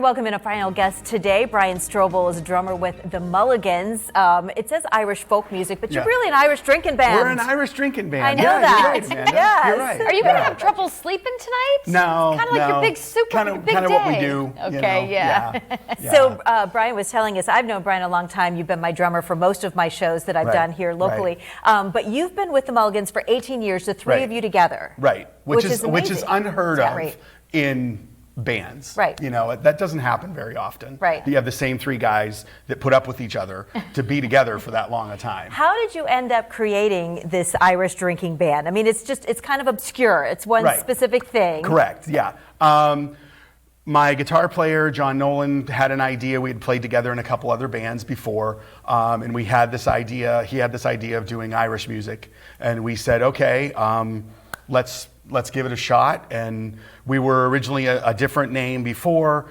Welcome in a final guest today. Brian Strobel is a drummer with the Mulligans. It says Irish folk music, but you're really an Irish drinking band. We're an Irish drinking band. I know that. You're right, Amanda. Yes. You're right. Are you going to have trouble sleeping tonight? No. Kind of like your big super kind of big day. what we do. Okay, yeah. So Brian was telling us, I've known Brian a long time. You've been my drummer for most of my shows that I've done here locally. But you've been with the Mulligans for 18 years, the three of you together. Right. Which is amazing. unheard of in bands. Right. You know, that doesn't happen very often. Right. You have the same three guys that put up with each other to be together for that long a time. How did you end up creating this Irish drinking band? I mean, it's kind of obscure. It's one specific thing. Correct, yeah. My guitar player, John Nolan, had an idea. We had played together in a couple other bands before, and we had this idea. He had this idea of doing Irish music, and we said, okay, let's give it a shot. And we were originally a different name before,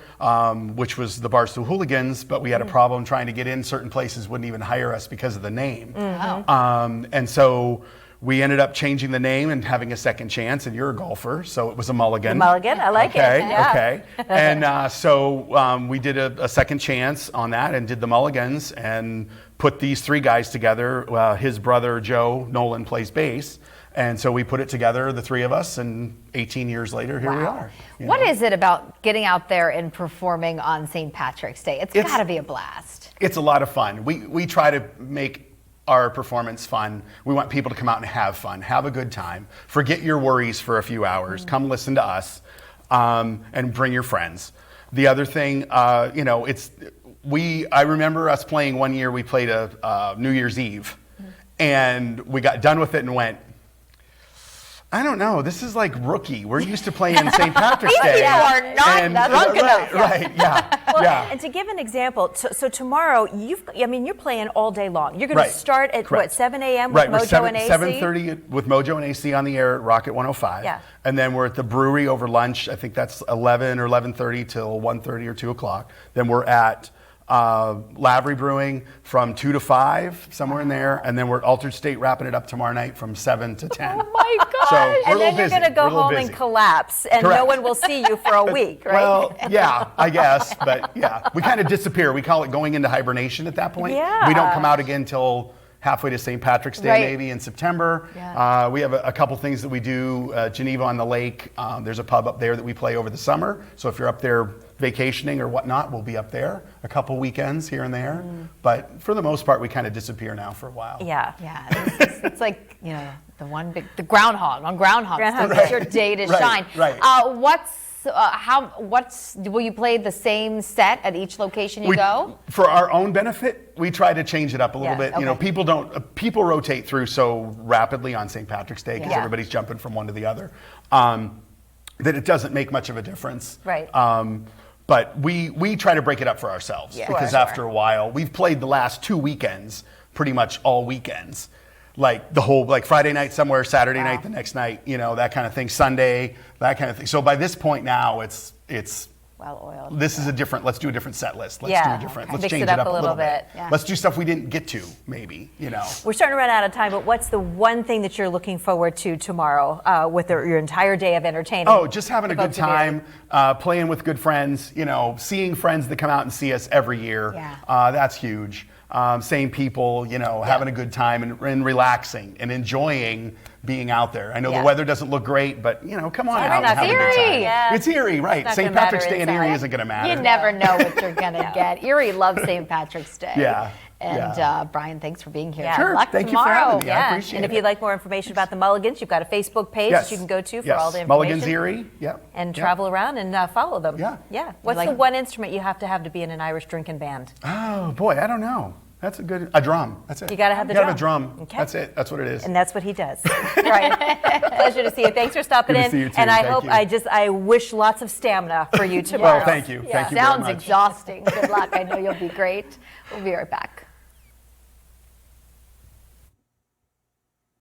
which was the Barstool Hooligans, but we had a problem trying to get in. Certain places wouldn't even hire us because of the name. And so we ended up changing the name and having a second chance, and you're a golfer, so it was a Mulligan. A Mulligan, I like it. Okay. And so we did a second chance on that and did the Mulligans and put these three guys together. His brother, Joe Nolan, plays bass. And so we put it together, the three of us, and 18 years later, here we are. What is it about getting out there and performing on St. Patrick's Day? It's got to be a blast. It's a lot of fun. We try to make our performance fun. We want people to come out and have fun, have a good time, forget your worries for a few hours, come listen to us, and bring your friends. The other thing, I remember us playing one year, we played a New Year's Eve, and we got done with it and went, I don't know. This is like rookie. We're used to playing St. Patrick's Day. You are not drunk enough. Right. Yeah. And to give an example, so tomorrow you're playing all day long. You're going to start at what, 7 a.m. with Mojo and AC? 7:30 with Mojo and AC on the air at Rocket 105. Yeah. And then we're at the brewery over lunch. I think that's 11 or 11:30 till 1:30 or 2 o'clock. Then we're at Lavery Brewing from 2 to 5, somewhere in there, and then we're at Altered State wrapping it up tomorrow night from 7 to 10. Oh my gosh! So and then you're going to go home and collapse, and no one will see you for a week, right? Well, yeah, I guess, but yeah, we kind of disappear. We call it going into hibernation at that point. Yeah. We don't come out again till halfway to St. Patrick's Day, maybe in September. Yeah. We have a couple things that we do. Geneva on the Lake, there's a pub up there that we play over the summer. So if you're up there vacationing or whatnot, we'll be up there a couple weekends here and there. But for the most part, we kind of disappear now for a while. Yeah. It's like, the groundhog on Groundhog. It's your day to shine. Right. Will you play the same set at each location you go? For our own benefit, we try to change it up a little bit. Okay. You know, people rotate through so rapidly on St. Patrick's Day because everybody's jumping from one to the other, that it doesn't make much of a difference. Right. But we try to break it up for ourselves because after a while, we've played the last 2 weekends, pretty much all weekends. Like the whole, Friday night somewhere, Saturday night the next night, that kind of thing, Sunday, that kind of thing. So by this point now, it's well-oiled. This is let's do a different set list. Let's Mix change it up a little bit. Yeah. Let's do stuff we didn't get to, maybe, We're starting to run out of time, but what's the one thing that you're looking forward to tomorrow with your entire day of entertaining? Oh, just having a good time, playing with good friends, seeing friends that come out and see us every year. Yeah. That's huge. Same people, having a good time and relaxing and enjoying being out there. I know the weather doesn't look great, but come on out and have a good time. Yeah. It's Erie, right? St. Patrick's Day in Erie isn't going to matter. You never know what you're going to get. Erie loves St. Patrick's Day. Yeah. And Brian, thanks for being here. Yeah. Good Sure. luck Thank tomorrow. you for having me. I appreciate and if it. you'd like more information about the Mulligans, you've got a Facebook page that you can go to for all the information. Mulligans Erie. And travel around and follow them. Yeah. What's the one instrument you have to be in an Irish drinking band? Oh boy, I don't know. That's a drum. That's it. You got to have the drum. drum. You got a drum. Okay. That's it. That's what it is. And that's what he does. Right. Pleasure to see you. Thanks for stopping Good in. to see you too. And I Thank hope you. I wish lots of stamina for you tomorrow. Well, thank you. Yeah. Thank you very Sounds much. exhausting. Good luck. I know you'll be great. We'll be right back.